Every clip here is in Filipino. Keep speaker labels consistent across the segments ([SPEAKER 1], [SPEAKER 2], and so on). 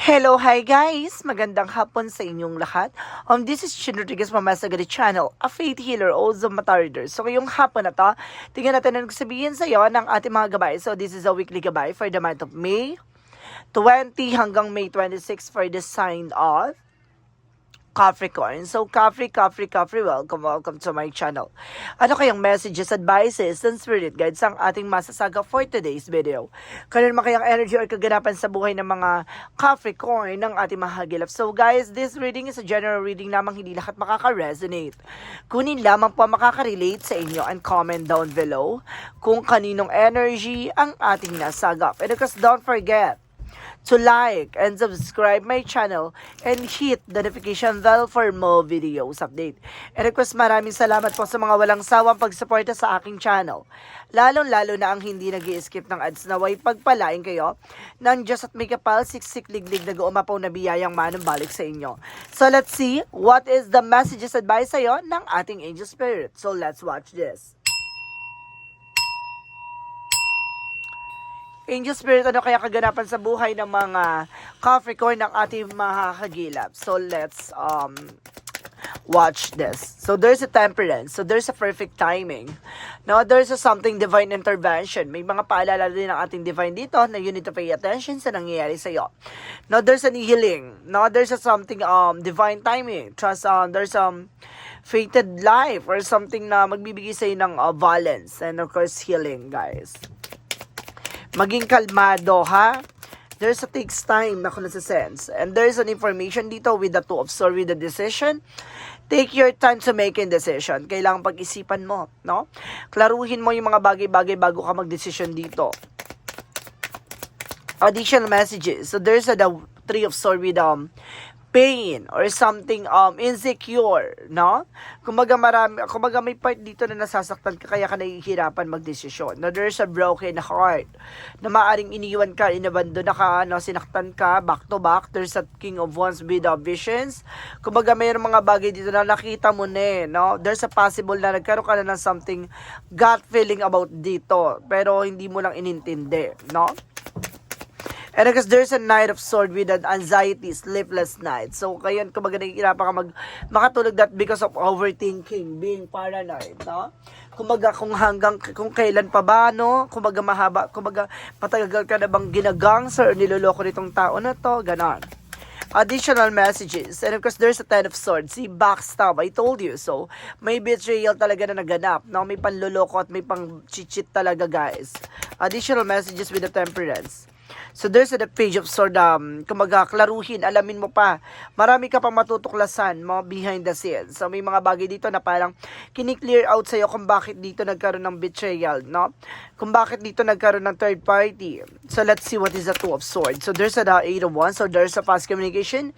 [SPEAKER 1] Hello, hi guys! Magandang hapon sa inyong lahat. This is Chin Rodriguez from Masagari Channel, a faith healer, also mata reader. So ngayong hapon na to, tingnan natin ang sabihin sa iyo ng ating mga gabay. So this is a weekly gabay for the month of May 20 hanggang May 26 for the sign of Capricorn. So, Capri, welcome to my channel. Ano kayang messages, advices, and spirit guides ang ating masasaga for today's video? Kailan kayang energy or kaganapan sa buhay ng mga Capricorn ng ating mahagilap? So, guys, this reading is a general reading lamang, hindi lahat makaka-resonate. Kunin lamang po makaka-relate sa inyo and comment down below kung kaninong energy ang ating nasagap. And of course, don't forget to like and subscribe my channel and hit the notification bell for more videos update. And of course, maraming salamat po sa mga walang sawang pagsuporta sa aking channel. Lalong-lalo na ang hindi nag-i-skip ng ads, naway pagpalain kayo ng Diyos at may kapal, siksik, liglig, nag-uumapaw na biyayang manumbalik sa inyo. So let's see what is the messages advice sa'yo ng ating angel spirit. So let's watch this. Angel Spirit, ano kaya kaganapan sa buhay ng mga Capricorn ng ating mahahagilap? So, let's watch this. So, there's a temperance. So, there's a perfect timing. No, there's a something divine intervention. May mga paalala din ng ating divine dito na you need to pay attention sa nangyayari sa iyo. No, there's a healing. No, there's a something divine timing. Trust, there's fated life or something na magbibigay sa iyo ng balance and of course healing, guys. Maging kalmado, ha? There's a takes time na kung nasa-sense. And there's an information dito with the two of swords with the decision. Take your time to make a decision. Kailangan pag-isipan mo, no? Klaruhin mo yung mga bagay-bagay bago ka mag-decision dito. Additional messages. So there's the three of swords with pain or something insecure, no? Kumbaga may part dito na nasasaktan ka kaya ka nahihirapan magdesisyon. No, there's a broken heart na maaring iniwan ka, inabandon na ka, no, sinaktan ka back to back. There's a king of wands with visions. Kumbaga mayroong mga bagay dito na nakita mo na, no? There's a possible na nagkaroon ka na ng something gut feeling about dito pero hindi mo lang inintindi, no? And because there's a knight of sword with an anxiety, sleepless night. So, kaya kumbaga nahihirapan ka makatulog that because of overthinking, being paranoid, no? Kumbaga kung kailan pa ba, no? Kumbaga patagal ka na bang ginagangs or niloloko nitong tao na to, ganon. Additional messages. And of course, there's a ten of swords. See, backstab. I told you. So, may betrayal talaga na naganap. No? May panloloko at may pang-cheat talaga, guys. Additional messages with the temperance. So there's a page of sword, kumaga klaruhin, alamin mo pa. Marami ka pang matutuklasan mo behind the scenes. So may mga bagay dito na parang kini-clear out sa'yo kung bakit dito nagkaroon ng betrayal, no? Kung bakit dito nagkaroon ng third party. So let's see what is the two of swords. So there's a eight of wands. So there's a fast communication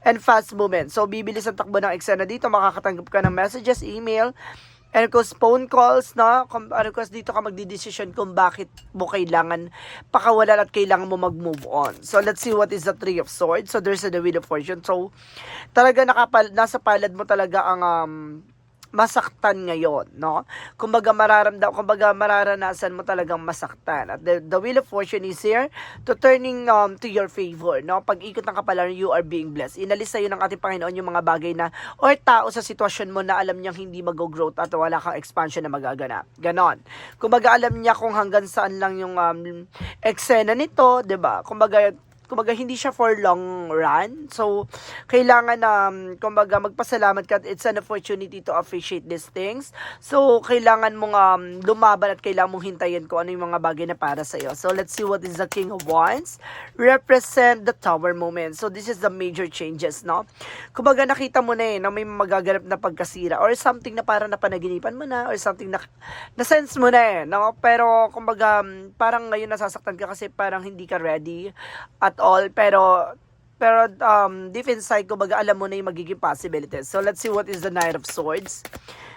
[SPEAKER 1] and fast movement. So bibilis ang takbo ng eksena dito. Makakatanggap ka ng messages, email, and of course, phone calls, no? And of course, dito ka magdidesisyon kung bakit mo kailangan pakawalan at kailangan mo mag-move on. So, let's see what is the three of swords. So, there's the wheel of fortune. So, talaga nasa palad mo talaga ang masaktan ngayon, no? Kumbaga mararanasan mo talagang masaktan. At the wheel of fortune is here to turning to your favor, no? Pag-ikot ng kapalaran, you are being blessed. Inalis sa'yo ng ating Panginoon yung mga bagay na or tao sa sitwasyon mo na alam niyang hindi mag-growth at wala kang expansion na magaganap. Ganon. Kumbaga alam niya kung hanggang saan lang yung eksena nito, 'di ba? Kumbaga hindi siya for long run. So, kailangan kumbaga magpasalamat ka. It's an opportunity to appreciate these things. So, kailangan mong lumaban at kailangan mong hintayin kung ano yung mga bagay na para sa iyo. So, let's see what is the King of Wands. Represent the Tower moment. So, this is the major changes, no? Kumbaga nakita mo na na may magaganap na pagkasira or something na parang napanaginipan mo na or something na na-sense mo na no? Pero, kumbaga, parang ngayon nasasaktan ka kasi parang hindi ka ready at all, pero deep inside ko alam mo na yung magiging possibilities. So let's see what is the Knight of Swords.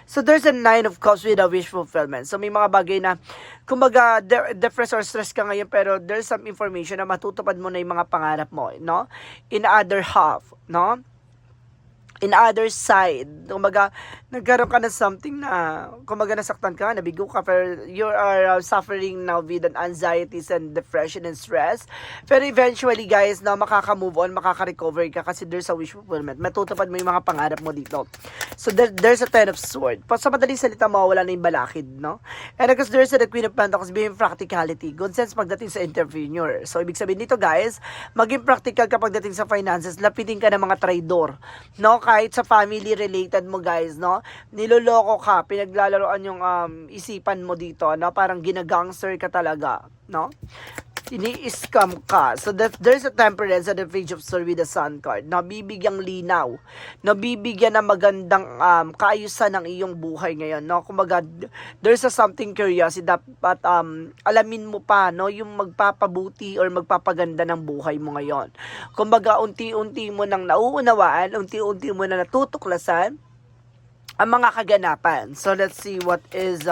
[SPEAKER 1] So there's a Nine of Cups with a wish fulfillment. So may mga bagay na kumbaga depressed or stress ka ngayon pero there's some information na matutupad mo na yung mga pangarap mo, no? In other half, no? in other side, kumbaga, nagkaroon ka na something na, kumbaga, nasaktan ka, nabigo ka, pero you are suffering now with an anxieties and depression and stress. Pero eventually, guys, na makaka-move on, makaka-recover ka kasi there's a wish fulfillment. Matutupad mo yung mga pangarap mo dito. So, there's a Ten of Swords. Sa madaling salita, mawawala na yung balakid, no? And because there's a Queen of Pentacles being practicality. Good sense pagdating sa entrepreneur. So, ibig sabihin dito, guys, maging practical ka pagdating sa finances, lapitin ka ng mga traidor, no? Kahit sa family related mo, guys, no? Niloloko ka, pinaglalaroan yung isipan mo dito, no? Parang ginagangster ka talaga, no? Ini-scam ka. So there's a temperance at the page of Swords with the Sun card. Nabibigyang linaw. Nabibigyan ng magandang kaayusan ng iyong buhay ngayon, no? Kumbaga, there's a something curiosity dapat alamin mo pa, no? Yung magpapabuti or magpapaganda ng buhay mo ngayon. Kumbaga, unti-unti mo nang nauunawaan, unti-unti mo na natutuklasan ang mga kaganapan. So let's see what is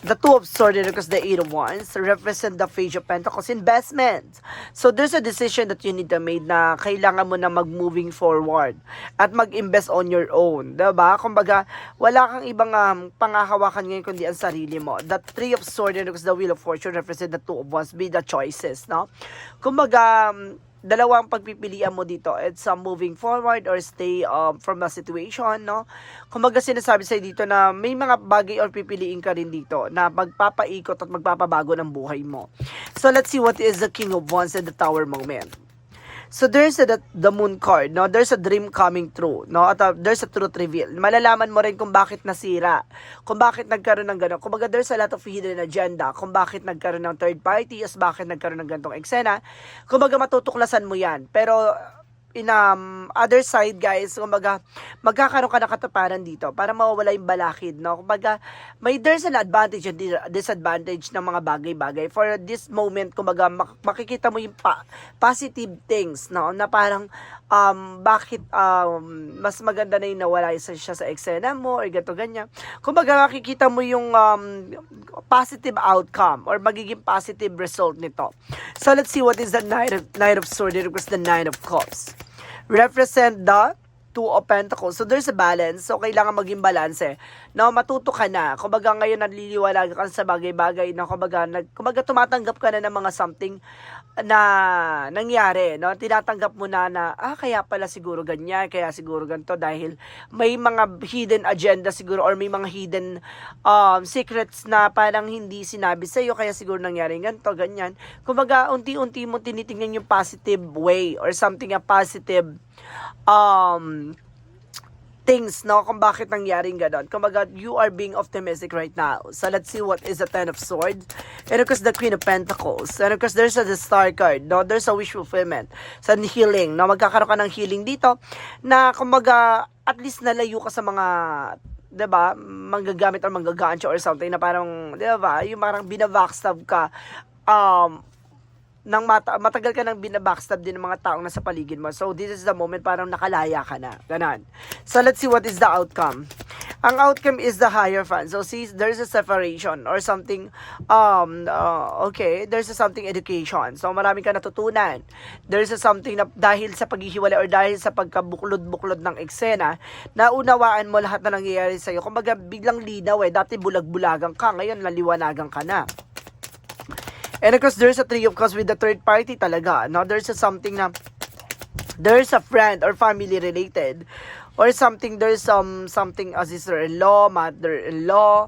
[SPEAKER 1] the Two of Swords, because the Eight of Wands represent the Page of Pentacles, investment. So there's a decision that you need to make na kailangan mo na mag-moving forward at mag-invest on your own, diba? Kumbaga, wala kang ibang pangahawakan ngayon kundi ang sarili mo. The Three of Swords, because the Wheel of Fortune represent the Two of Wands, be the choices, no? Kumbaga, dalawang pagpipilian mo dito. It's moving forward or stay from a situation, no? Kumbaga sinasabi sa'yo dito na may mga bagay or pipiliin ka rin dito na magpapaikot at magpapabago ng buhay mo. So let's see what is the King of Wands and the Tower moment. So there's the Moon card, no? There's a dream coming true, no? At there's a truth reveal. Malalaman mo rin kung bakit nasira, kung bakit nagkaroon ng gano'n. Kumbaga there's a lot of hidden agenda, kung bakit nagkaroon ng third party, as bakit nagkaroon ng ganitong eksena. Kumbaga matutuklasan mo yan. Pero in other side, guys, kumbaga magkakaroon ka ng katuparan dito para mawawala yung balakid, no? Kumbaga there's an advantage and disadvantage ng mga bagay-bagay. For this moment, kumbaga makikita mo yung positive things, no? Na parang bakit mas maganda na yung nawala siya sa eksena mo or gato ganyan. Kumbaga makikita mo yung positive outcome or magiging positive result nito. So let's see what is the Knight of Swords, because the Nine of Cups represent the Two of Pentacles. So there's a balance. So kailangan maging balance. No, matuto ka na. Kumbaga ngayon naliliwala ka sa bagay-bagay na kumbaga tumatanggap ka na ng mga something na nangyari, no? Tinatanggap mo na kaya pala siguro ganyan, kaya siguro ganito dahil may mga hidden agenda siguro or may mga hidden secrets na parang hindi sinabi sa iyo kaya siguro nangyari ganito, ganyan. Kumbaga unti-unti mo tinitingnan yung positive way or something a positive things, no? Kung bakit nangyaring gano'n. Kumbaga, you are being optimistic right now. So, let's see what is the Ten of Swords. And of course, the Queen of Pentacles. And of course, there's the Star card, no? There's a wish fulfillment. Sa healing, no? Magkakaroon ka ng healing dito na, kumbaga, at least nalayo ka sa mga, diba, manggagamit or manggagansya or something na parang, diba, yung parang binabackstab ka, nang matagal ka nang binabackstab din ng mga taong nasa paligid mo. So, this is the moment parang nakalaya ka na. Ganon. So, let's see what is the outcome. Ang outcome is the Hierophant. So, see, there's a separation or something, okay, there's a something education. So, marami ka natutunan. There's a something na dahil sa paghihiwalay or dahil sa pagkabuklod-buklod ng eksena, naunawaan mo lahat na nangyayari sa'yo. Kumbaga, biglang linaw dati bulag-bulagan ka, ngayon naliwanagan ka na. And of course, there's a Three of Cups with the third party talaga. Now, there's a something na, there's a friend or family related. Or something, there's something a sister-in-law, mother-in-law,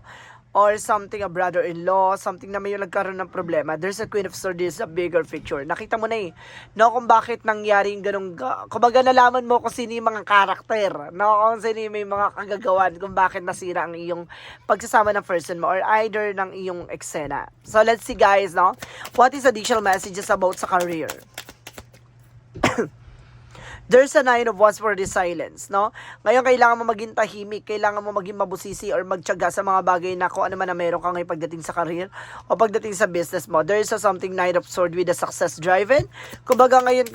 [SPEAKER 1] or something a brother-in-law, something na may nagkaroon ng problema. There's a Queen of Swords, there's a bigger picture. Nakita mo na no, kung bakit nangyari yung ganung, kumbaga nalaman mo kung sino yung mga karakter, no, kung sino yung may mga kagagawan, kung bakit nasira ang iyong pagsasama ng person mo, or either ng iyong eksena. So, let's see guys, no, what is additional messages about sa career? There's a Nine of Wands for the silence, no? Ngayon, kailangan mo maging tahimik, kailangan mo maging mabusisi or magtiyaga sa mga bagay na kung ano man na meron ka ngayon pagdating sa career o pagdating sa business mo. There's a something Nine of Swords with a success driven. Kumbaga ngayon,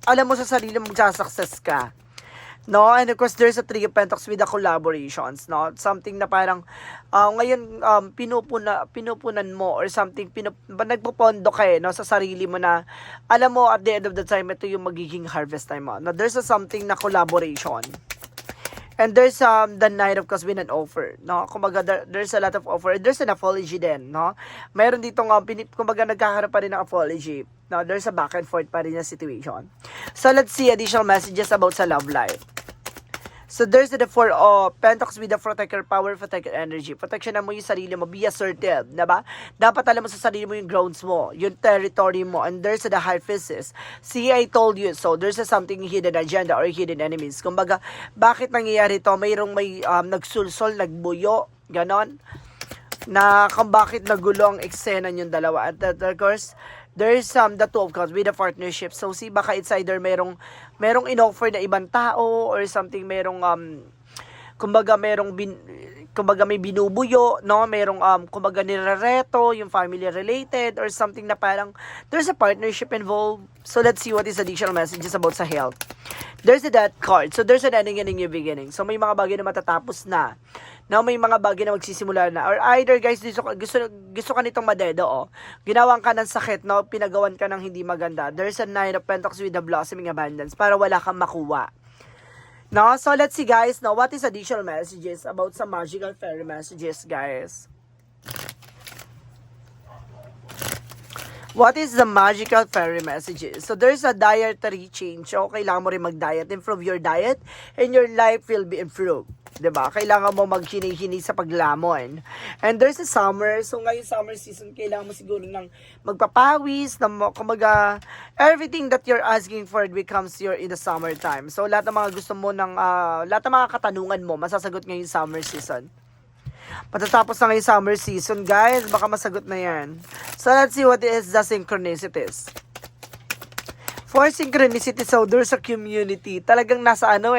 [SPEAKER 1] alam mo sa sarili mo magsasuccess ka. No, and of course there's a Three of Pentacles with the collaborations, no? Something na parang ngayon pinupunan mo or something nagpopondo ka no sa sarili mo na alam mo at the end of the time ito yung magiging harvest time mo. Now there's a something na collaboration. And there's the Knight of Cups with an offer, no? Kumbaga there's a lot of offer. There's an apology din, no? Meron dito kumbaga nagkakaroon pa rin ng apology. No, there's a back and forth pa rin na situation. So let's see additional messages about sa love life. So there's the Four of Pentacles with the protector power, protector energy. Protection mo yung sarili mo, be assertive, diba? Dapat alam mo sa sarili mo yung grounds mo, yung territory mo, and there's the High Priestess. See, I told you so. There's a something hidden agenda or hidden enemies. Kumbaga, bakit nangyayari to? May nagsulsol, nagbuyo, ganon, na kung bakit nagulo ang eksena yung dalawa. At of course, there's the Two of Cups with a partnership. So see, baka it's either merong in-offer na ibang tao or something, kumbaga may binubuyo, no? Merong kumbaga nirereto, yung family related or something na parang there's a partnership involved. So let's see what is additional messages about sa health. There's a Death card. So there's an ending and a new beginning. So may mga bagay na matatapos na. Now, may mga bagay na magsisimula na. Or either, guys, gusto ka nitong madedo, oh. Ginawan ka ng sakit, no? Pinagawan ka ng hindi maganda. There's a Nine of Pentacles with the blossoming abundance para wala kang makuha. No? So, let's see, guys. Now, what is additional messages about some magical fairy messages, guys? What is the magical fairy messages? So, there's a dietary change. So, kailangan mo rin mag-diet. Improve your diet and your life will be improved. Diba? Kailangan mo maghini-hini sa paglamon. And there's a summer. So, ngayon summer season, kailangan mo siguro ng magpapawis, kumaga, everything that you're asking for becomes your in the summertime. So, lahat ng mga gusto mo lahat ng mga katanungan mo, masasagot ngayon summer season. Patatapos na ngayon summer season, guys, baka masagot na yan. So, let's see what is the synchronicities. For synchronicity, so there's a community. Talagang nasa no?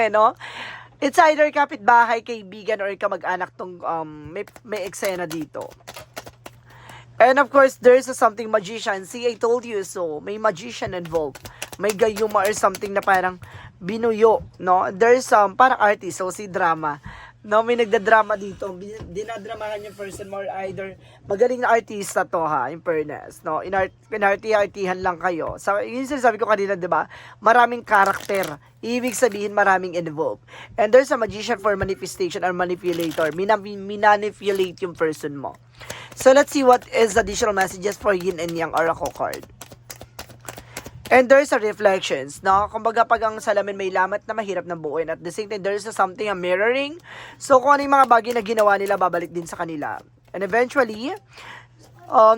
[SPEAKER 1] It's either kapitbahay, kaibigan, or kamag-anak tong may eksena dito. And of course, there's something magician. See, I told you so. May magician involved. May gayuma or something na parang binuyo, no? There's parang artist, so si drama. No, may nagdadrama dito. Dinadramahan yung person mo or either magaling na artista to ha, in fairness. No, inartihan lang kayo. So, yun sinasabi ko kanina, di ba? Maraming karakter. Ibig sabihin, maraming involved. And there's a magician for manifestation or manipulator. Minanipulate yung person mo. So, let's see what is additional messages for Yin and Yang Oracle card. And there's a reflections, no? Kumbaga pag ang salamin may lamat na mahirap na buuin. At the same time, there's something, a mirroring. So kung ano yung mga bagay na ginawa nila, babalik din sa kanila. And eventually,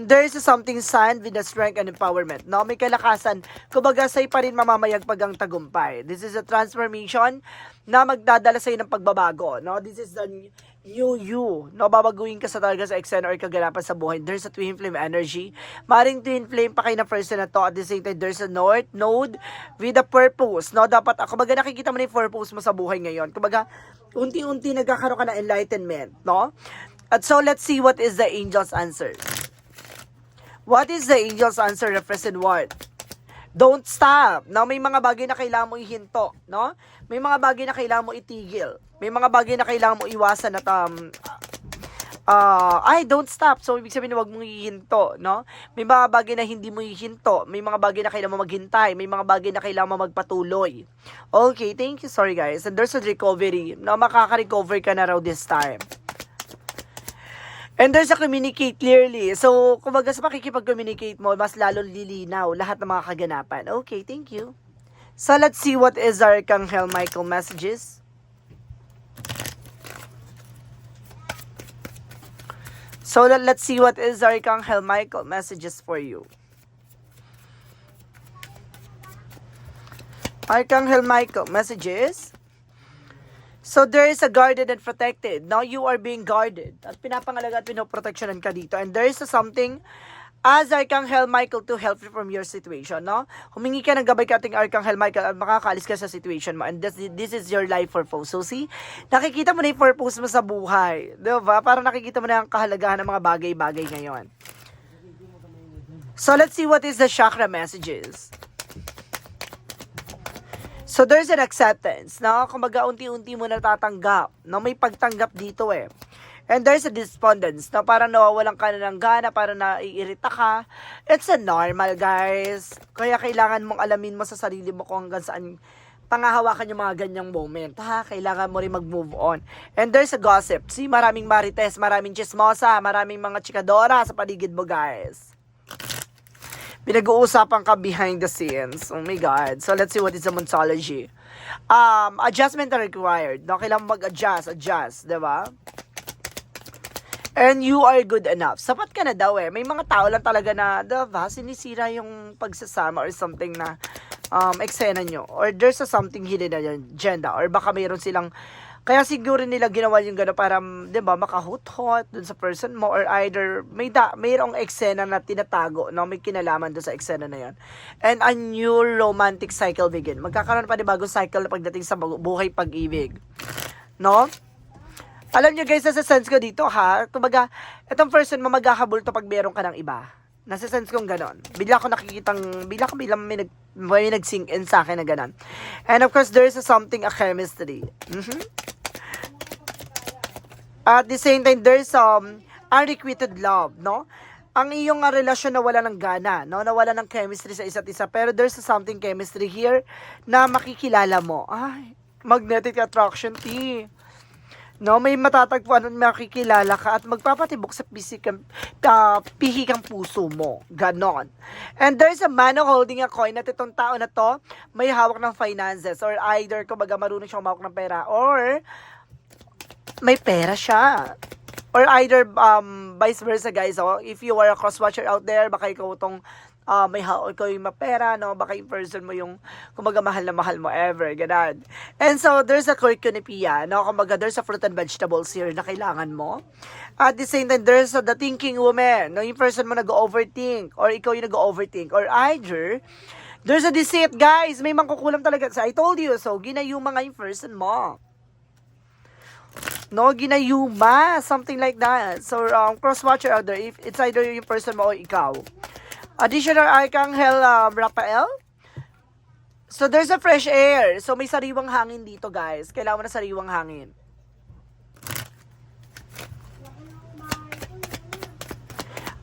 [SPEAKER 1] there is something signed with the strength and empowerment. No? May kalakasan. Kumbaga sa'yo pa rin mamamayag pag ang tagumpay. This is a transformation na magdadala sa'yo ng pagbabago. No? This is the new you. No? Babaguhin ka talaga sa eksena or kaganapan sa buhay. There's a twin flame energy. Maring twin flame pa kayo na person na to. At the same time, there's a north node with a purpose. No? Dapat, kumbaga nakikita mo na yung purpose mo sa buhay ngayon. Kumbaga, unti-unti nagkakaroon ka ng enlightenment. No? At so, let's see what is the angel's answer. What is the angel's answer represent what? Don't stop. Now, may mga bagay na kailangan mo ihinto, no? May mga bagay na kailangan mo itigil. May mga bagay na kailangan mo iwasan at don't stop. So, ibig sabihin, huwag mong ihinto, no? May mga bagay na hindi mo ihinto. May mga bagay na kailangan mo maghintay. May mga bagay na kailangan mo magpatuloy. Okay, thank you. Sorry, guys. And there's a recovery. No, makaka-recover ka na raw this time. And there's a communicate clearly. So, kumbaga sa pakikipag-communicate mo, mas lalong lilinaw lahat ng mga kaganapan. Okay, thank you. So, let's see what is our Archangel Michael messages. So, let's see what is our Archangel Michael messages for you. Archangel Michael messages. So, there is a guarded and protected. Now, you are being guarded. At pinapangalaga at pinoproteksyonan ka dito. And there is something as Archangel Michael to help you from your situation, no? Humingi ka ng gabay ka ating Archangel Michael at makakaalis ka sa situation mo. And this is your life purpose. So, see, nakikita mo na yung purpose mo sa buhay. Diba? Parang nakikita mo na yung kahalagahan ng mga bagay-bagay ngayon. So, let's see what is the chakra messages. So there's an acceptance, no? Kumbaga unti-unti mo natatanggap, no? May pagtanggap dito eh. And there's a despondence, no? Parang nawawalan ka na ng gana, parang naiirita ka. It's a normal, guys. Kaya kailangan mong alamin mo sa sarili mo kung hanggang saan pangahawakan yung mga ganyang moment, ha? Kailangan mo rin mag-move on. And there's a gossip. See, maraming marites, maraming chismosa, maraming mga chikadora sa paligid mo, guys. Pinag-uusapan ka behind the scenes. Oh my God. So, let's see what is the Monsology. Adjustment are required. No? Kailangan mag-adjust, diba? And you are good enough. Sapat ka na daw eh. May mga tao lang talaga na, diba, sinisira yung pagsasama or something na eksena nyo. Or there's a something hidden na agenda. Or baka mayroon silang, kaya siguro nila ginawa yung gano'n para, diba, makahut-hot dun sa person mo. Or either, mayroong eksena na tinatago, no? May kinalaman dun sa eksena na yan. And a new romantic cycle begin. Magkakaroon pa di bagong cycle na pagdating sa buhay pag-ibig. No? Alam nyo guys, nasa sense ko dito ha, kumbaga, itong person mo maghahabol to pag meron ka ng iba. Nasa sense kong ganon. Bigla ko may nag-sink in sa akin na ganon. And of course, there's a chemistry. At the same time, there's unrequited love, no? Ang iyong relasyon na wala ng gana, no? Nawala ng chemistry sa isa't isa. Pero there's a chemistry here na makikilala mo. Ay, magnetic attraction, T. No, may matatagpuan at makikilala ka at magpapatibok sa pihikang puso mo. Ganon. And there's a man holding a coin at itong tao na to may hawak ng finances or either kumbaga marunong siyang hawak ng pera or may pera siya. Or either vice versa guys. Oh, if you are a cross-watcher out there, baka ikaw itong may hawak ko yung mapera, no? Baka yung person mo yung, kumbaga, mahal na mahal mo ever, ganun. And so, there's a curcunipia, no? Kumbaga, there's a fruit and vegetables here na kailangan mo. At the same time, there's the thinking woman, no? Yung person mo nag-overthink, or ikaw yung nag-overthink, or either, there's a deceit, guys. May mangkukulam talaga. So, I told you, so, ginayuma nga yung person mo. No, ginayuma, something like that. So, cross-watcher out there, if it's either yung person mo o ikaw. Additional Archangel Raphael. So, there's a fresh air. So, may sariwang hangin dito, guys. Kailangan mo na sariwang hangin.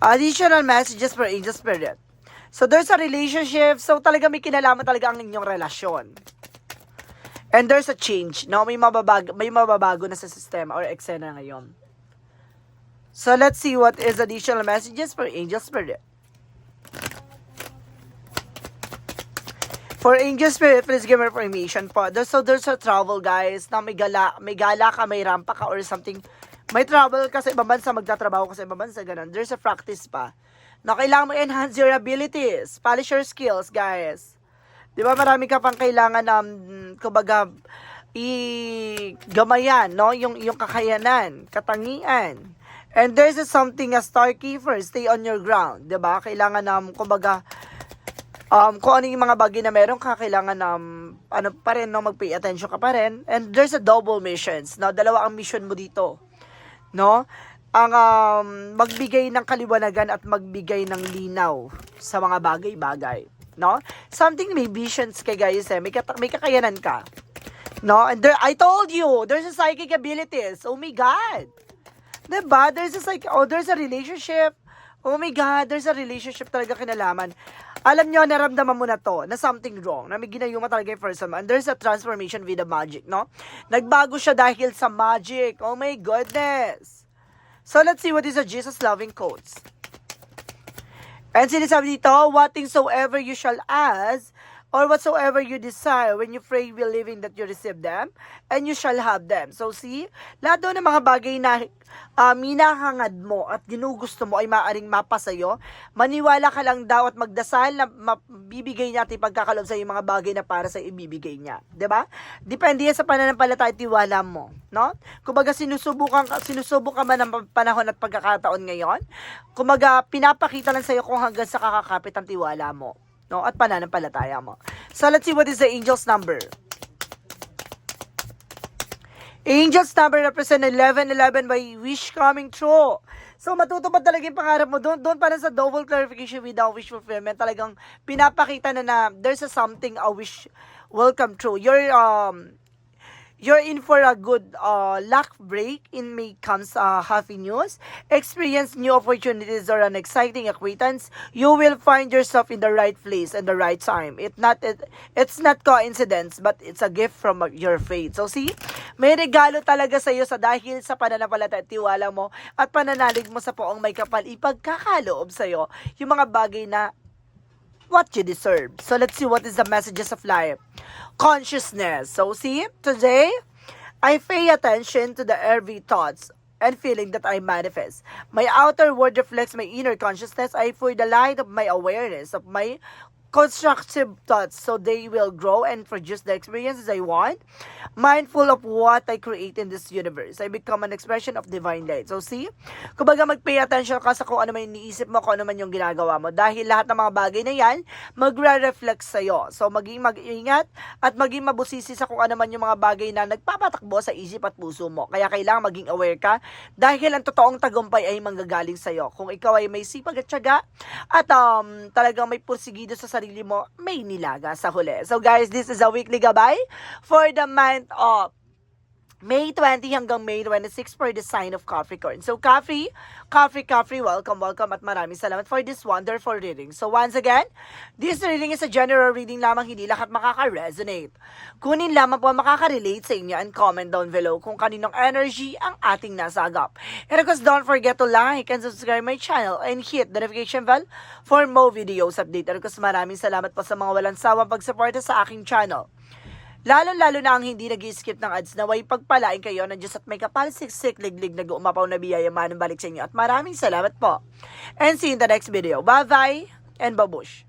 [SPEAKER 1] Additional messages for angel spirit. So, there's a relationship. So, talaga may kinalaman talaga ang inyong relasyon. And there's a change. No? May mababago na sa sistema or eksena ngayon. So, let's see what is additional messages for angel spirit. For angel spirit, please give me information po. So there's a travel guys, na may gala ka, may rampa ka or something. May travel ka sa ibang bansa, magtatrabaho ka sa ibang bansa, ganun. There's a practice pa. Na kailangan mo enhance your abilities, polish your skills, guys. Di ba marami ka pang kailangan kumbaga, gamayan, no? Yung kakayanan, katangian. And there's a something as starkeeper, stay on your ground, di ba? Kailangan kumbaga, kung ano yung mga bagay na meron ka, kailangan ano pa rin, no, mag-pay attention ka pa rin. And there's a double missions, no? Dalawa ang mission mo dito, no? Ang magbigay ng kaliwanagan at magbigay ng linaw sa mga bagay-bagay, no? Something may visions kay guys, may kakayanan ka, no? And there, I told you, there's a psychic abilities. Oh my God! Diba? There's a relationship. Oh my God, there's a relationship talaga kinalaman. Alam nyo, naramdaman mo na to, na something wrong, na may ginayuma talaga yung person mo. And there's a transformation with the magic, no? Nagbago siya dahil sa magic. Oh my goodness. So, let's see what is a Jesus-loving quotes. And sinasabi dito, what things soever you shall ask, or whatsoever you desire, when you pray, believing that you receive them, and you shall have them. So, see, lahat doon ng mga bagay na minahangad mo at ginugusto mo ay maaring mapasayo, maniwala ka lang daw at magdasal na bibigay niya at ipagkakalob sa yung mga bagay na para sa ibibigay niya. 'Di ba? Depende yan sa pananampalataya at tiwala mo, no? Kumbaga sinusubok ka man ng panahon at pagkakataon ngayon, kumbaga pinapakita lang sa iyo kung hanggang sa kakakapit ang tiwala mo, no? At pananampalataya mo. So let's see what is the angel's number. Angels number represent 1111 by wish coming true. So, matutupad talaga yung pangarap mo. Doon para sa double clarification without wish fulfillment. Talagang pinapakita na there's a something, a wish will come true. You're in for a good luck break. In May comes happy news. Experience new opportunities or an exciting acquaintance. You will find yourself in the right place and the right time. It's not coincidence, but it's a gift from your fate. So see, may regalo talaga sa iyo sa dahil sa pananampalataya at tiwala mo at pananalig mo sa poong may kapal. Ipagkakaloob sa iyo yung mga bagay na what you deserve. So let's see what is the messages of life. Consciousness. So see, today, I pay attention to the every thoughts and feeling that I manifest. My outer world reflects my inner consciousness. I feel the light of my awareness, of my constructive thoughts, so they will grow and produce the experiences I want. Mindful of what I create in this universe, I become an expression of divine light. So see, kumbaga mag-pay attention ka sa kung ano man iniisip mo, kung ano man yung ginagawa mo. Dahil lahat ng mga bagay na yan, magre-reflect sa'yo. So maging mag-ingat at maging mabusisi sa kung ano man yung mga bagay na nagpapatakbo sa isip at puso mo. Kaya kailangan maging aware ka dahil ang totoong tagumpay ay manggagaling sa'yo. Kung ikaw ay may sipag at tiyaga at talagang may pursigido sa sarili mo, may nilaga sa huli. So guys, this is a weekly gabay for the month of May 20 hanggang May 26 for the sign of Capricorn. So Capri, welcome at maraming salamat for this wonderful reading. So once again, this reading is a general reading lamang, hindi lahat makaka-resonate. Kunin lamang po makaka-relate sa inyo and comment down below kung kaninong energy ang ating nasagap. And of course, don't forget to like and subscribe my channel and hit the notification bell for more videos update. And of course, maraming salamat po sa mga walang sawang pagsuporta sa aking channel. Lalo na ang hindi nag-skip ng ads, naway pagpalain kayo ng Diyos at may kapal siksik liglig nag-uumapaw na biyaya manang balik sa inyo at maraming salamat po. And see you in the next video. Bye-bye and babush!